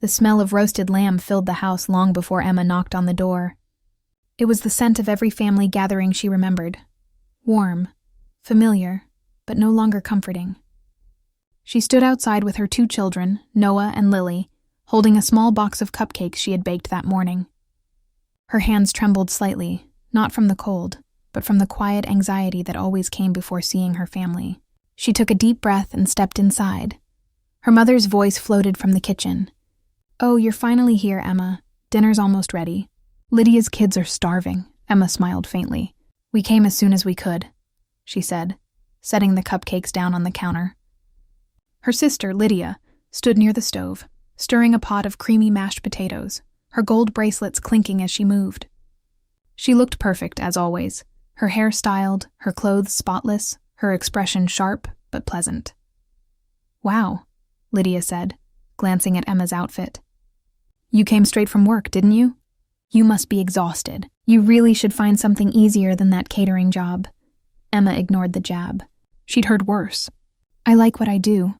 The smell of roasted lamb filled the house long before Emma knocked on the door. It was the scent of every family gathering she remembered. Warm, familiar, but no longer comforting. She stood outside with her 2 children, Noah and Lily, holding a small box of cupcakes she had baked that morning. Her hands trembled slightly, not from the cold, but from the quiet anxiety that always came before seeing her family. She took a deep breath and stepped inside. Her mother's voice floated from the kitchen. "Oh, you're finally here, Emma. Dinner's almost ready." "Lydia's kids are starving," Emma smiled faintly. "We came as soon as we could," she said, setting the cupcakes down on the counter. Her sister, Lydia, stood near the stove, stirring a pot of creamy mashed potatoes, her gold bracelets clinking as she moved. She looked perfect, as always, her hair styled, her clothes spotless, her expression sharp but pleasant. "Wow," Lydia said, glancing at Emma's outfit. "You came straight from work, didn't you? You must be exhausted. You really should find something easier than that catering job." Emma ignored the jab. She'd heard worse. "I like what I do,"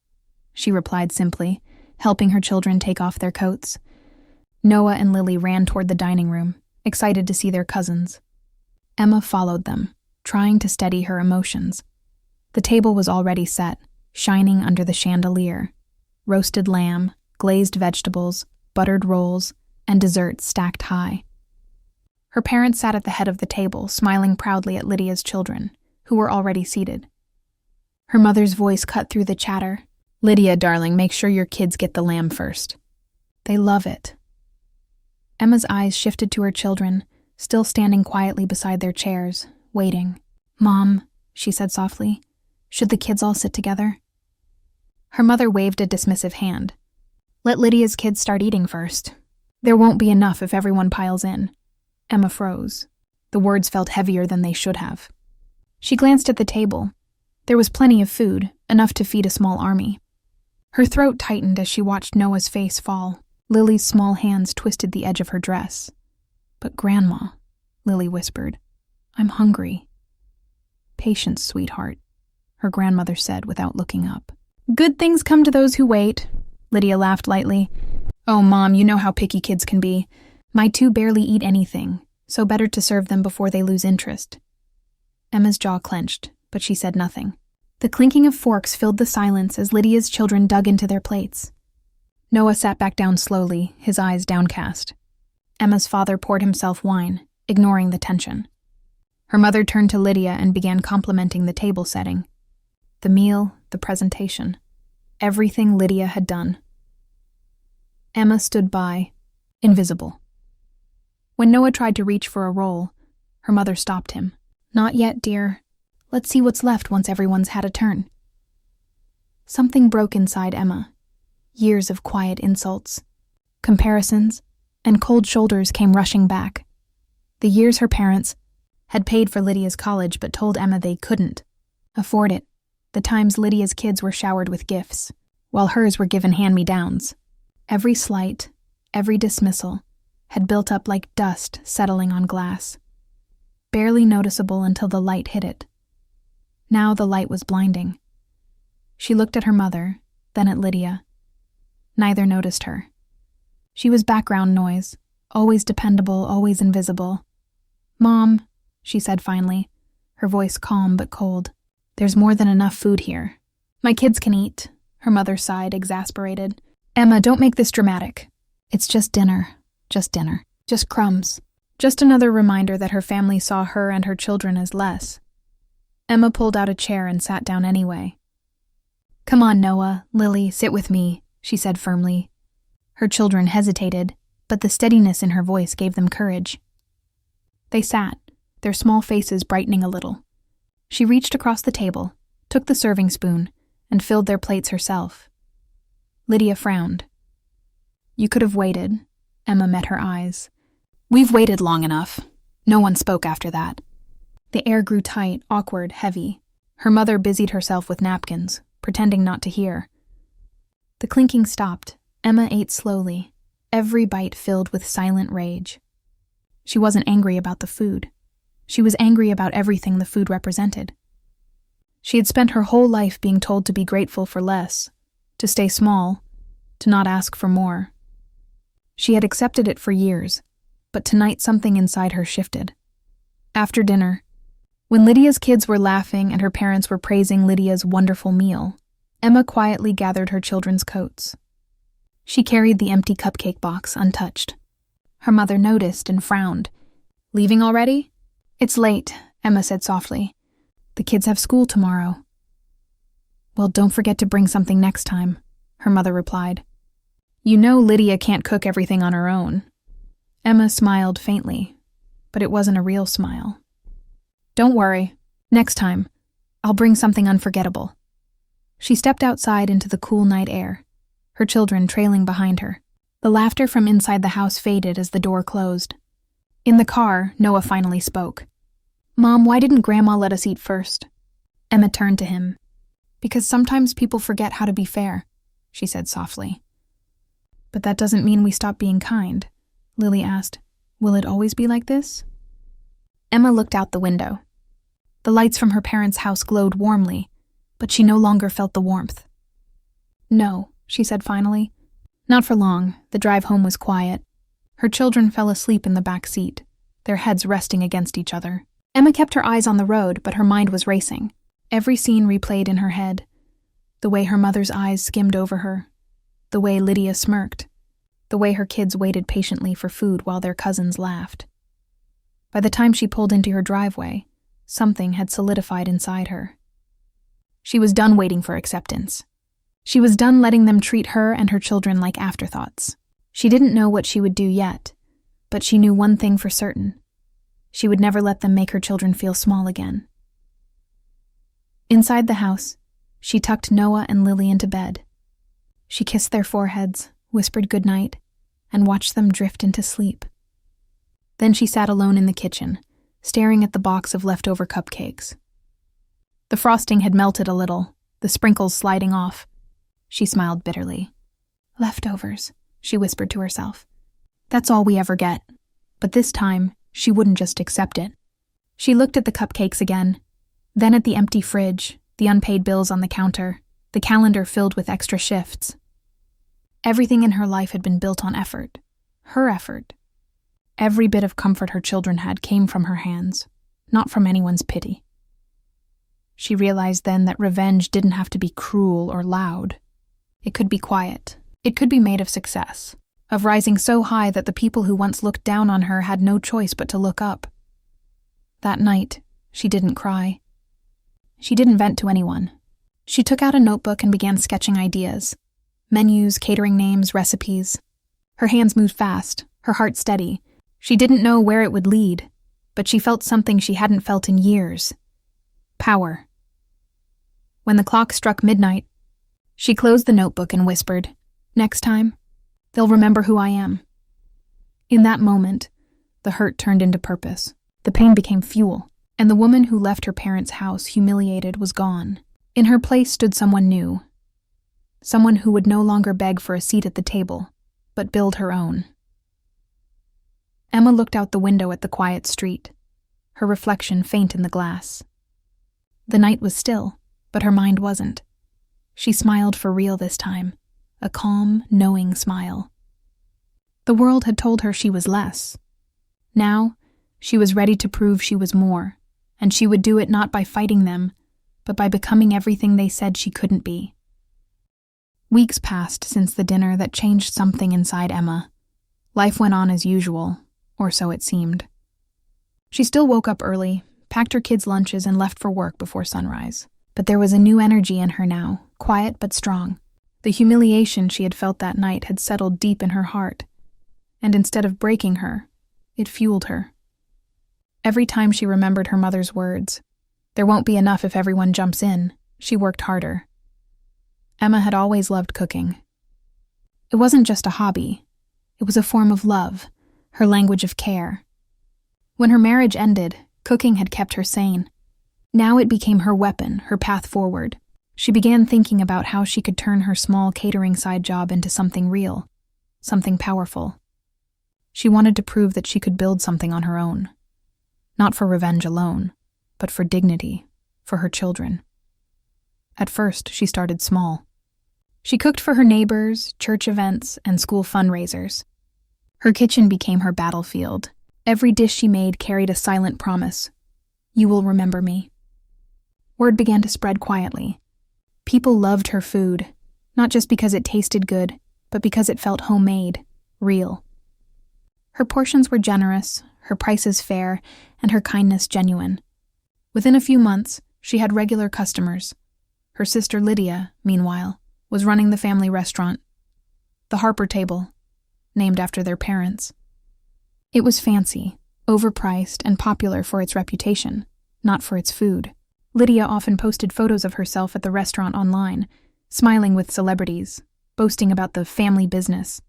she replied simply, helping her children take off their coats. Noah and Lily ran toward the dining room, excited to see their cousins. Emma followed them, trying to steady her emotions. The table was already set, shining under the chandelier. Roasted lamb, glazed vegetables, buttered rolls, and dessert stacked high. Her parents sat at the head of the table, smiling proudly at Lydia's children, who were already seated. Her mother's voice cut through the chatter. "Lydia, darling, make sure your kids get the lamb first. They love it." Emma's eyes shifted to her children, still standing quietly beside their chairs, waiting. "Mom," she said softly, "should the kids all sit together?" Her mother waved a dismissive hand. "Let Lydia's kids start eating first. There won't be enough if everyone piles in." Emma froze. The words felt heavier than they should have. She glanced at the table. There was plenty of food, enough to feed a small army. Her throat tightened as she watched Noah's face fall. Lily's small hands twisted the edge of her dress. "But Grandma," Lily whispered, "I'm hungry." "Patience, sweetheart," her grandmother said without looking up. "Good things come to those who wait," Lydia laughed lightly. "Oh, Mom, you know how picky kids can be. My 2 barely eat anything, so better to serve them before they lose interest." Emma's jaw clenched, but she said nothing. The clinking of forks filled the silence as Lydia's children dug into their plates. Noah sat back down slowly, his eyes downcast. Emma's father poured himself wine, ignoring the tension. Her mother turned to Lydia and began complimenting the table setting. The meal, the presentation, everything Lydia had done. Emma stood by, invisible. When Noah tried to reach for a roll, her mother stopped him. "Not yet, dear. Let's see what's left once everyone's had a turn." Something broke inside Emma. Years of quiet insults, comparisons, and cold shoulders came rushing back. The years her parents had paid for Lydia's college but told Emma they couldn't afford it. The times Lydia's kids were showered with gifts, while hers were given hand-me-downs. Every slight, every dismissal, had built up like dust settling on glass, barely noticeable until the light hit it. Now the light was blinding. She looked at her mother, then at Lydia. Neither noticed her. She was background noise, always dependable, always invisible. "Mom," she said finally, her voice calm but cold, "there's more than enough food here. My kids can eat," her mother sighed, exasperated. "Emma, don't make this dramatic. It's just dinner, just crumbs. Just another reminder that her family saw her and her children as less." Emma pulled out a chair and sat down anyway. "Come on, Noah, Lily, sit with me," she said firmly. Her children hesitated, but the steadiness in her voice gave them courage. They sat, their small faces brightening a little. She reached across the table, took the serving spoon, and filled their plates herself. Lydia frowned. "You could have waited," Emma met her eyes. "We've waited long enough." No one spoke after that. The air grew tight, awkward, heavy. Her mother busied herself with napkins, pretending not to hear. The clinking stopped. Emma ate slowly, every bite filled with silent rage. She wasn't angry about the food. She was angry about everything the food represented. She had spent her whole life being told to be grateful for less, to stay small, to not ask for more. She had accepted it for years, but tonight something inside her shifted. After dinner, when Lydia's kids were laughing and her parents were praising Lydia's wonderful meal, Emma quietly gathered her children's coats. She carried the empty cupcake box untouched. Her mother noticed and frowned. "Leaving already?" "It's late," Emma said softly. "The kids have school tomorrow." "Well, don't forget to bring something next time," her mother replied. "You know Lydia can't cook everything on her own." Emma smiled faintly, but it wasn't a real smile. "Don't worry. Next time, I'll bring something unforgettable." She stepped outside into the cool night air, her children trailing behind her. The laughter from inside the house faded as the door closed. In the car, Noah finally spoke. "Mom, why didn't Grandma let us eat first?" Emma turned to him. "Because sometimes people forget how to be fair," she said softly. "But that doesn't mean we stop being kind," Lily asked. "Will it always be like this?" Emma looked out the window. The lights from her parents' house glowed warmly, but she no longer felt the warmth. "No," she said finally. Not for long. The drive home was quiet. Her children fell asleep in the back seat, their heads resting against each other. Emma kept her eyes on the road, but her mind was racing. Every scene replayed in her head. The way her mother's eyes skimmed over her. The way Lydia smirked. The way her kids waited patiently for food while their cousins laughed. By the time she pulled into her driveway, something had solidified inside her. She was done waiting for acceptance. She was done letting them treat her and her children like afterthoughts. She didn't know what she would do yet, but she knew one thing for certain. She would never let them make her children feel small again. Inside the house, she tucked Noah and Lily into bed. She kissed their foreheads, whispered goodnight, and watched them drift into sleep. Then she sat alone in the kitchen, staring at the box of leftover cupcakes. The frosting had melted a little, the sprinkles sliding off. She smiled bitterly. "Leftovers," she whispered to herself. "That's all we ever get." But this time, she wouldn't just accept it. She looked at the cupcakes again, then at the empty fridge, the unpaid bills on the counter, the calendar filled with extra shifts. Everything in her life had been built on effort. Her effort. Every bit of comfort her children had came from her hands, not from anyone's pity. She realized then that revenge didn't have to be cruel or loud. It could be quiet. It could be made of success, of rising so high that the people who once looked down on her had no choice but to look up. That night, she didn't cry. She didn't vent to anyone. She took out a notebook and began sketching ideas. Menus, catering names, recipes. Her hands moved fast, her heart steady. She didn't know where it would lead, but she felt something she hadn't felt in years. Power. When the clock struck midnight, she closed the notebook and whispered, "Next time, they'll remember who I am." In that moment, the hurt turned into purpose. The pain became fuel, and the woman who left her parents' house humiliated was gone. In her place stood someone new. Someone who would no longer beg for a seat at the table, but build her own. Emma looked out the window at the quiet street, her reflection faint in the glass. The night was still, but her mind wasn't. She smiled for real this time, a calm, knowing smile. The world had told her she was less. Now, she was ready to prove she was more, and she would do it not by fighting them, but by becoming everything they said she couldn't be. Weeks passed since the dinner that changed something inside Emma. Life went on as usual, or so it seemed. She still woke up early, packed her kids' lunches, and left for work before sunrise. But there was a new energy in her now, quiet but strong. The humiliation she had felt that night had settled deep in her heart, and instead of breaking her, it fueled her. Every time she remembered her mother's words, "There won't be enough if everyone jumps in," she worked harder. Emma had always loved cooking. It wasn't just a hobby. It was a form of love, her language of care. When her marriage ended, cooking had kept her sane. Now it became her weapon, her path forward. She began thinking about how she could turn her small catering side job into something real, something powerful. She wanted to prove that she could build something on her own. Not for revenge alone, but for dignity, for her children. At first, she started small. She cooked for her neighbors, church events, and school fundraisers. Her kitchen became her battlefield. Every dish she made carried a silent promise. You will remember me. Word began to spread quietly. People loved her food, not just because it tasted good, but because it felt homemade, real. Her portions were generous, her prices fair, and her kindness genuine. Within a few months, she had regular customers. Her sister Lydia, meanwhile, was running the family restaurant, the Harper Table, named after their parents. It was fancy, overpriced, and popular for its reputation, not for its food. Lydia often posted photos of herself at the restaurant online, smiling with celebrities, boasting about the family business.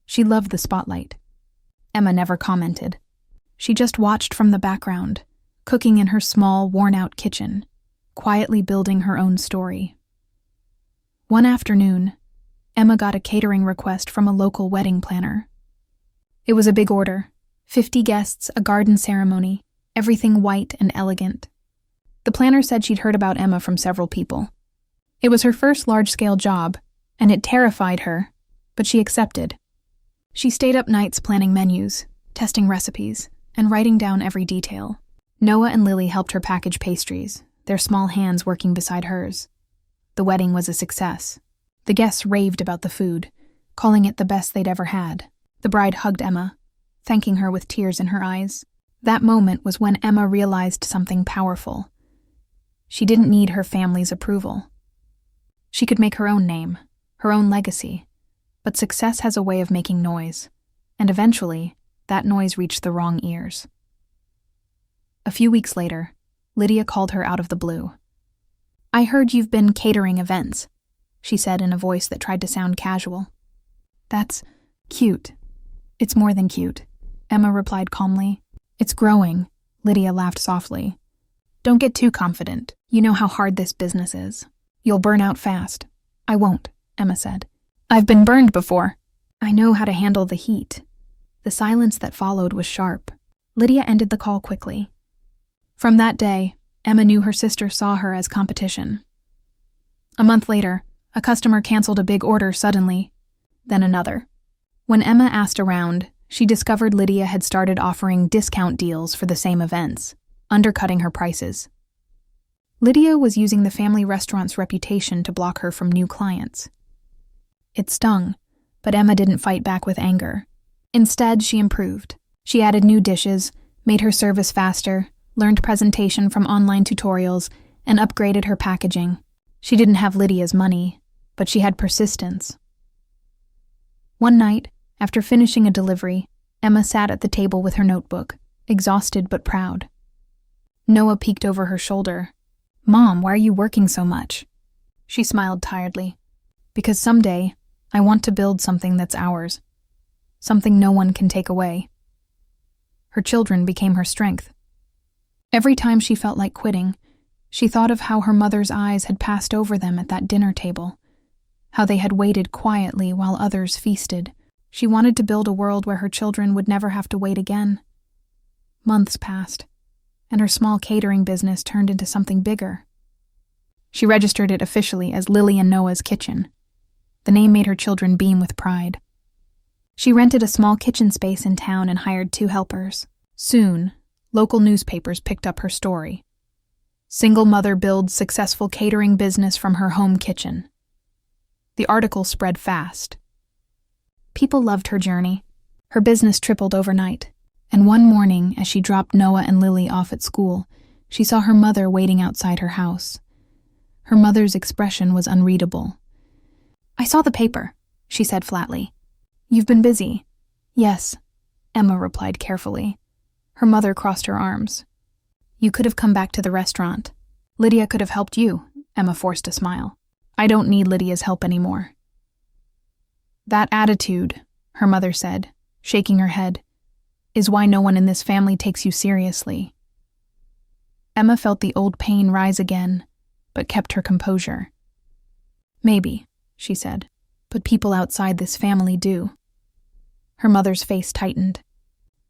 She loved the spotlight. Emma never commented. She just watched from the background, cooking in her small, worn-out kitchen, quietly building her own story. One afternoon, Emma got a catering request from a local wedding planner. It was a big order, 50 guests, a garden ceremony, everything white and elegant. The planner said she'd heard about Emma from several people. It was her first large-scale job, and it terrified her, but she accepted. She stayed up nights planning menus, testing recipes, and writing down every detail. Noah and Lily helped her package pastries, their small hands working beside hers. The wedding was a success. The guests raved about the food, calling it the best they'd ever had. The bride hugged Emma, thanking her with tears in her eyes. That moment was when Emma realized something powerful. She didn't need her family's approval. She could make her own name, her own legacy, but success has a way of making noise, and eventually, that noise reached the wrong ears. A few weeks later, Lydia called her out of the blue. I heard you've been catering events, she said in a voice that tried to sound casual. That's cute. It's more than cute, Emma replied calmly. It's growing, Lydia laughed softly. Don't get too confident. You know how hard this business is. You'll burn out fast. I won't, Emma said. I've been burned before. I know how to handle the heat. The silence that followed was sharp. Lydia ended the call quickly. From that day, Emma knew her sister saw her as competition. A month later, a customer canceled a big order suddenly, then another. When Emma asked around, she discovered Lydia had started offering discount deals for the same events, undercutting her prices. Lydia was using the family restaurant's reputation to block her from new clients. It stung, but Emma didn't fight back with anger. Instead, she improved. She added new dishes, made her service faster, learned presentation from online tutorials, and upgraded her packaging. She didn't have Lydia's money, but she had persistence. One night, after finishing a delivery, Emma sat at the table with her notebook, exhausted but proud. Noah peeked over her shoulder. Mom, why are you working so much? She smiled tiredly. Because someday, I want to build something that's ours. Something no one can take away. Her children became her strength. Every time she felt like quitting, she thought of how her mother's eyes had passed over them at that dinner table, how they had waited quietly while others feasted. She wanted to build a world where her children would never have to wait again. Months passed, and her small catering business turned into something bigger. She registered it officially as Lily and Noah's Kitchen. The name made her children beam with pride. She rented a small kitchen space in town and hired 2 helpers. Soon, local newspapers picked up her story. Single mother builds successful catering business from her home kitchen. The article spread fast. People loved her journey. Her business tripled overnight. And one morning, as she dropped Noah and Lily off at school, she saw her mother waiting outside her house. Her mother's expression was unreadable. I saw the paper, she said flatly. You've been busy. Yes, Emma replied carefully. Her mother crossed her arms. You could have come back to the restaurant. Lydia could have helped you, Emma forced a smile. I don't need Lydia's help anymore. That attitude, her mother said, shaking her head, is why no one in this family takes you seriously. Emma felt the old pain rise again, but kept her composure. Maybe, she said, but people outside this family do. Her mother's face tightened.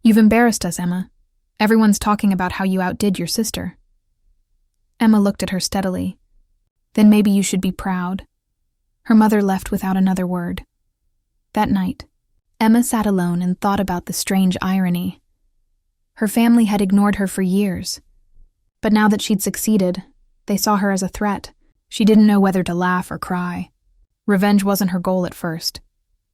You've embarrassed us, Emma. Everyone's talking about how you outdid your sister. Emma looked at her steadily. Then maybe you should be proud. Her mother left without another word. That night, Emma sat alone and thought about the strange irony. Her family had ignored her for years. But now that she'd succeeded, they saw her as a threat. She didn't know whether to laugh or cry. Revenge wasn't her goal at first,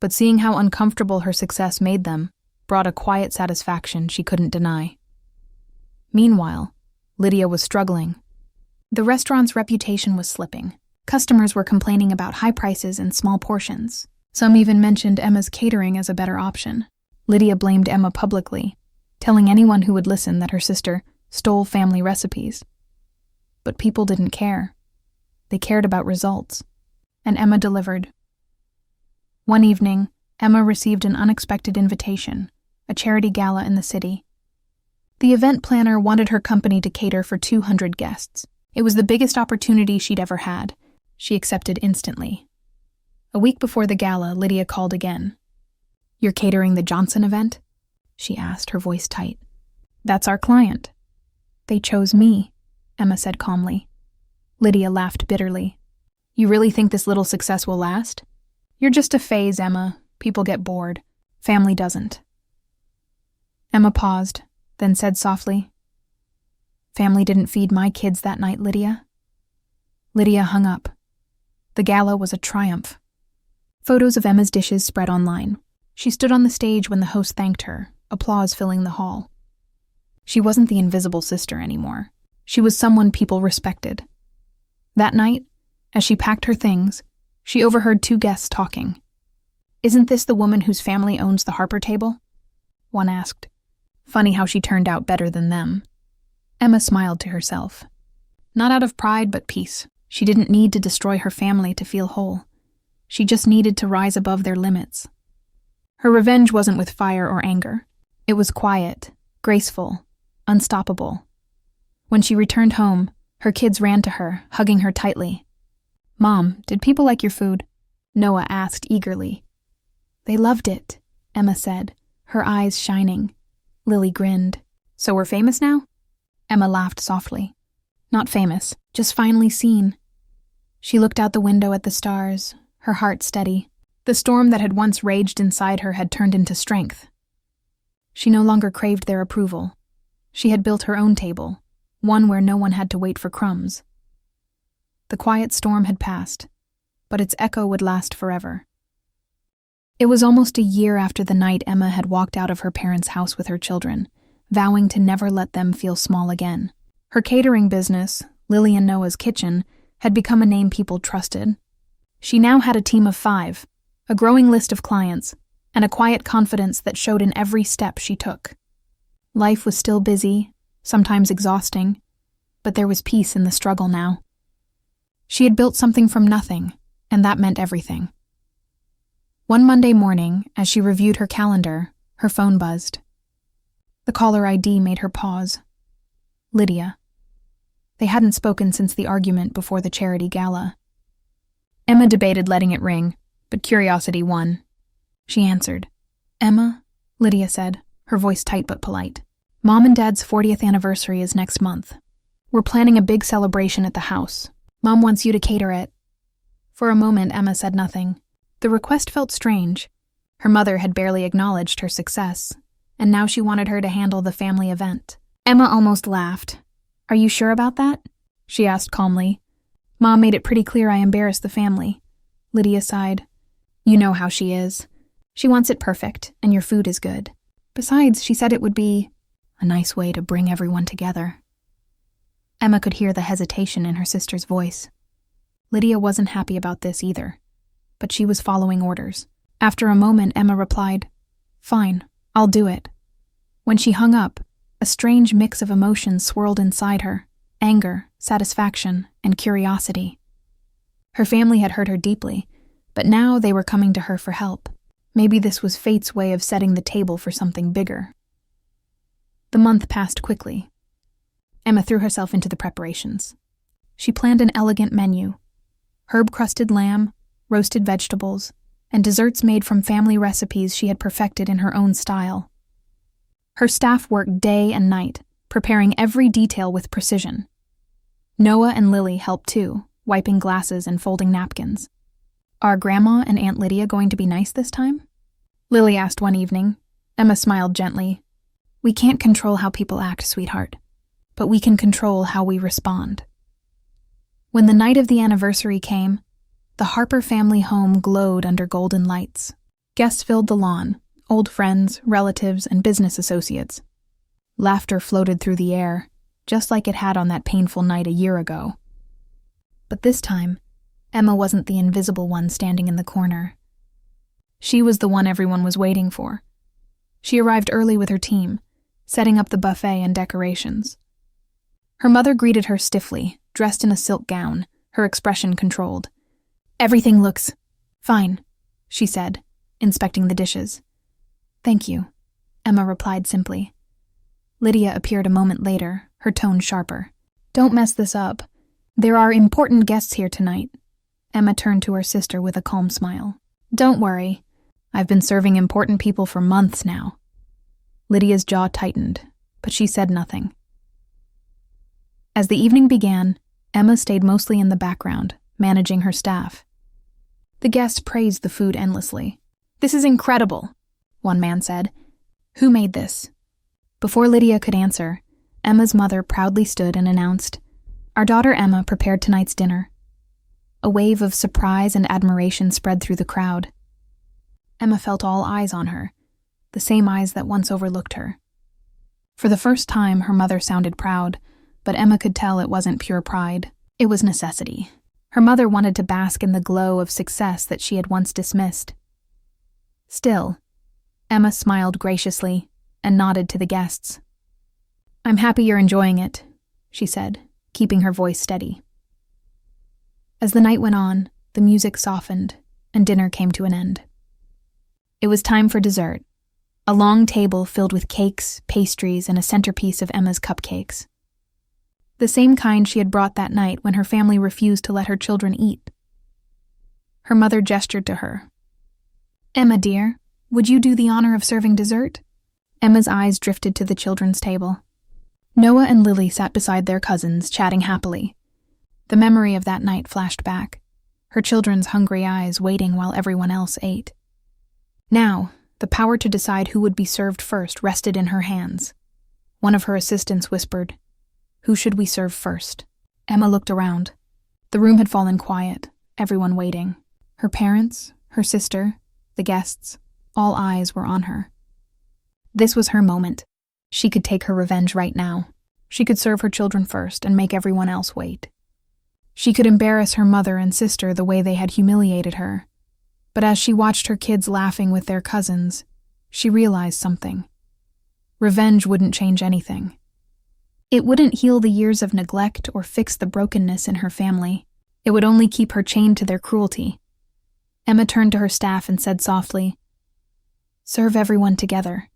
but seeing how uncomfortable her success made them brought a quiet satisfaction she couldn't deny. Meanwhile, Lydia was struggling. The restaurant's reputation was slipping. Customers were complaining about high prices and small portions. Some even mentioned Emma's catering as a better option. Lydia blamed Emma publicly, telling anyone who would listen that her sister stole family recipes. But people didn't care. They cared about results, and Emma delivered. One evening, Emma received an unexpected invitation, a charity gala in the city. The event planner wanted her company to cater for 200 guests. It was the biggest opportunity she'd ever had. She accepted instantly. A week before the gala, Lydia called again. "You're catering the Johnson event?" she asked, her voice tight. "That's our client." "They chose me," Emma said calmly. Lydia laughed bitterly. "You really think this little success will last? You're just a phase, Emma. People get bored. Family doesn't." Emma paused, then said softly, "Family didn't feed my kids that night, Lydia." Lydia hung up. The gala was a triumph. Photos of Emma's dishes spread online. She stood on the stage when the host thanked her, applause filling the hall. She wasn't the invisible sister anymore. She was someone people respected. That night, as she packed her things, she overheard two guests talking. "Isn't this the woman whose family owns the Harper table?" one asked. Funny how she turned out better than them. Emma smiled to herself. Not out of pride, but peace. She didn't need to destroy her family to feel whole. She just needed to rise above their limits. Her revenge wasn't with fire or anger. It was quiet, graceful, unstoppable. When she returned home, her kids ran to her, hugging her tightly. "Mom, did people like your food?" Noah asked eagerly. "They loved it," Emma said, her eyes shining. Lily grinned. "So we're famous now?" Emma laughed softly. "Not famous, just finally seen." She looked out the window at the stars, her heart steady. The storm that had once raged inside her had turned into strength. She no longer craved their approval. She had built her own table, one where no one had to wait for crumbs. The quiet storm had passed, but its echo would last forever. It was almost a year after the night Emma had walked out of her parents' house with her children, vowing to never let them feel small again. Her catering business, Lily and Noah's Kitchen, had become a name people trusted. She now had a team of 5, a growing list of clients, and a quiet confidence that showed in every step she took. Life was still busy, sometimes exhausting, but there was peace in the struggle now. She had built something from nothing, and that meant everything. One Monday morning, as she reviewed her calendar, her phone buzzed. The caller ID made her pause. Lydia. They hadn't spoken since the argument before the charity gala. Emma debated letting it ring, but curiosity won. She answered. "Emma," Lydia said, her voice tight but polite. "Mom and Dad's 40th anniversary is next month. We're planning a big celebration at the house. Mom wants you to cater it." For a moment, Emma said nothing. The request felt strange. Her mother had barely acknowledged her success, and now she wanted her to handle the family event. Emma almost laughed. "Are you sure about that?" she asked calmly. "Mom made it pretty clear I embarrassed the family." Lydia sighed. "You know how she is. She wants it perfect, and your food is good. Besides, she said it would be a nice way to bring everyone together." Emma could hear the hesitation in her sister's voice. Lydia wasn't happy about this either, but she was following orders. After a moment, Emma replied, "Fine, I'll do it." When she hung up, a strange mix of emotions swirled inside her: anger, satisfaction, and curiosity. Her family had hurt her deeply, but now they were coming to her for help. Maybe this was fate's way of setting the table for something bigger. The month passed quickly. Emma threw herself into the preparations. She planned an elegant menu: herb-crusted lamb, roasted vegetables, and desserts made from family recipes she had perfected in her own style. Her staff worked day and night, preparing every detail with precision. Noah and Lily helped too, wiping glasses and folding napkins. "Are Grandma and Aunt Lydia going to be nice this time?" Lily asked one evening. Emma smiled gently. We can't control how people act, sweetheart, but we can control how we respond. When the night of the anniversary came, the Harper family home glowed under golden lights. Guests filled the lawn, old friends, relatives, and business associates. Laughter floated through the air, just like it had on that painful night a year ago. But this time, Emma wasn't the invisible one standing in the corner. She was the one everyone was waiting for. She arrived early with her team, setting up the buffet and decorations. Her mother greeted her stiffly, dressed in a silk gown, her expression controlled. Everything looks fine, she said, inspecting the dishes. Thank you, Emma replied simply. Lydia appeared a moment later, her tone sharper. Don't mess this up. There are important guests here tonight. Emma turned to her sister with a calm smile. Don't worry. I've been serving important people for months now. Lydia's jaw tightened, but she said nothing. As the evening began, Emma stayed mostly in the background, managing her staff. The guests praised the food endlessly. This is incredible, one man said. Who made this? Before Lydia could answer, Emma's mother proudly stood and announced, Our daughter Emma prepared tonight's dinner. A wave of surprise and admiration spread through the crowd. Emma felt all eyes on her, the same eyes that once overlooked her. For the first time, her mother sounded proud, but Emma could tell it wasn't pure pride. It was necessity. Her mother wanted to bask in the glow of success that she had once dismissed. Still, Emma smiled graciously and nodded to the guests. I'm happy you're enjoying it, she said, keeping her voice steady. As the night went on, the music softened, and dinner came to an end. It was time for dessert, a long table filled with cakes, pastries, and a centerpiece of Emma's cupcakes. The same kind she had brought that night when her family refused to let her children eat. Her mother gestured to her. Emma, dear, would you do the honor of serving dessert? Emma's eyes drifted to the children's table. Noah and Lily sat beside their cousins, chatting happily. The memory of that night flashed back, her children's hungry eyes waiting while everyone else ate. Now, the power to decide who would be served first rested in her hands. One of her assistants whispered, Who should we serve first? Emma looked around. The room had fallen quiet, everyone waiting. Her parents, her sister, the guests, all eyes were on her. This was her moment. She could take her revenge right now. She could serve her children first and make everyone else wait. She could embarrass her mother and sister the way they had humiliated her. But as she watched her kids laughing with their cousins, she realized something. Revenge wouldn't change anything. It wouldn't heal the years of neglect or fix the brokenness in her family. It would only keep her chained to their cruelty. Emma turned to her staff and said softly, Serve everyone together.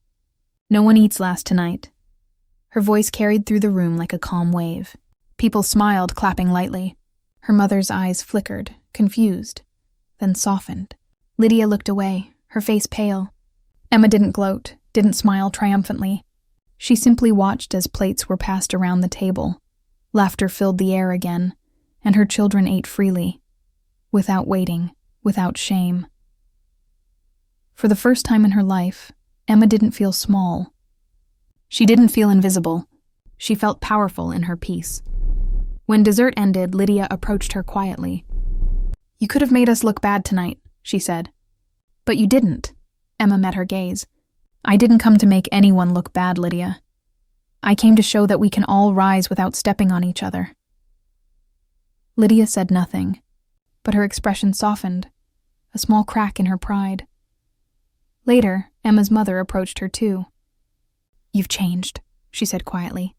No one eats last tonight. Her voice carried through the room like a calm wave. People smiled, clapping lightly. Her mother's eyes flickered, confused, then softened. Lydia looked away, her face pale. Emma didn't gloat, didn't smile triumphantly. She simply watched as plates were passed around the table. Laughter filled the air again, and her children ate freely, without waiting, without shame. For the first time in her life, Emma didn't feel small. She didn't feel invisible. She felt powerful in her peace. When dessert ended, Lydia approached her quietly. You could have made us look bad tonight, she said. But you didn't. Emma met her gaze. I didn't come to make anyone look bad, Lydia. I came to show that we can all rise without stepping on each other. Lydia said nothing, but her expression softened, a small crack in her pride. Later, Emma's mother approached her too. You've changed, she said quietly.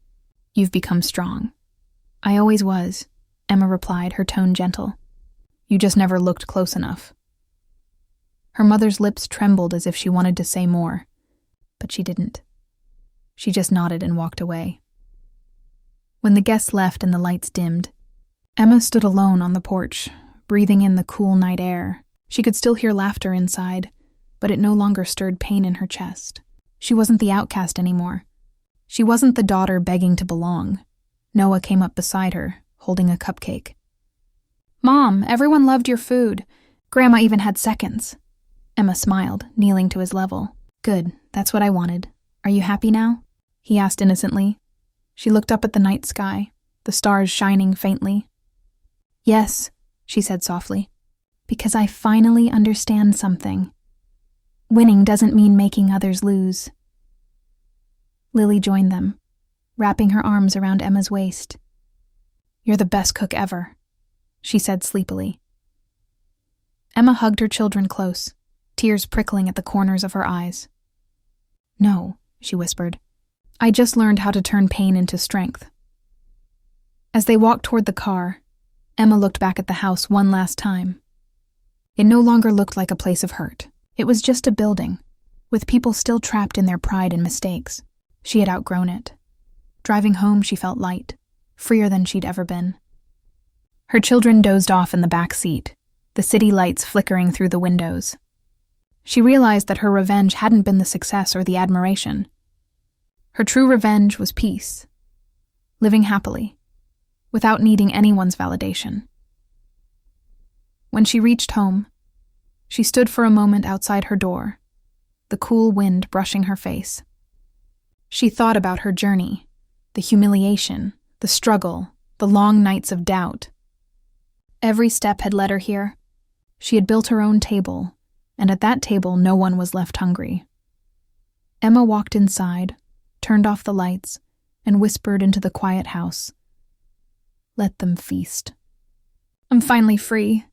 You've become strong. I always was, Emma replied, her tone gentle. You just never looked close enough. Her mother's lips trembled as if she wanted to say more, but she didn't. She just nodded and walked away. When the guests left and the lights dimmed, Emma stood alone on the porch, breathing in the cool night air. She could still hear laughter inside, but it no longer stirred pain in her chest. She wasn't the outcast anymore. She wasn't the daughter begging to belong. Noah came up beside her, holding a cupcake. Mom, everyone loved your food. Grandma even had seconds. Emma smiled, kneeling to his level. Good, that's what I wanted. Are you happy now? He asked innocently. She looked up at the night sky, the stars shining faintly. Yes, she said softly, because I finally understand something. Winning doesn't mean making others lose. Lily joined them, wrapping her arms around Emma's waist. You're the best cook ever, she said sleepily. Emma hugged her children close, tears prickling at the corners of her eyes. No, she whispered. I just learned how to turn pain into strength. As they walked toward the car, Emma looked back at the house one last time. It no longer looked like a place of hurt. It was just a building, with people still trapped in their pride and mistakes. She had outgrown it. Driving home, she felt light, freer than she'd ever been. Her children dozed off in the back seat, the city lights flickering through the windows. She realized that her revenge hadn't been the success or the admiration. Her true revenge was peace, living happily, without needing anyone's validation. When she reached home, she stood for a moment outside her door, the cool wind brushing her face. She thought about her journey, the humiliation, the struggle, the long nights of doubt. Every step had led her here. She had built her own table, and at that table no one was left hungry. Emma walked inside, turned off the lights, and whispered into the quiet house. Let them feast. I'm finally free,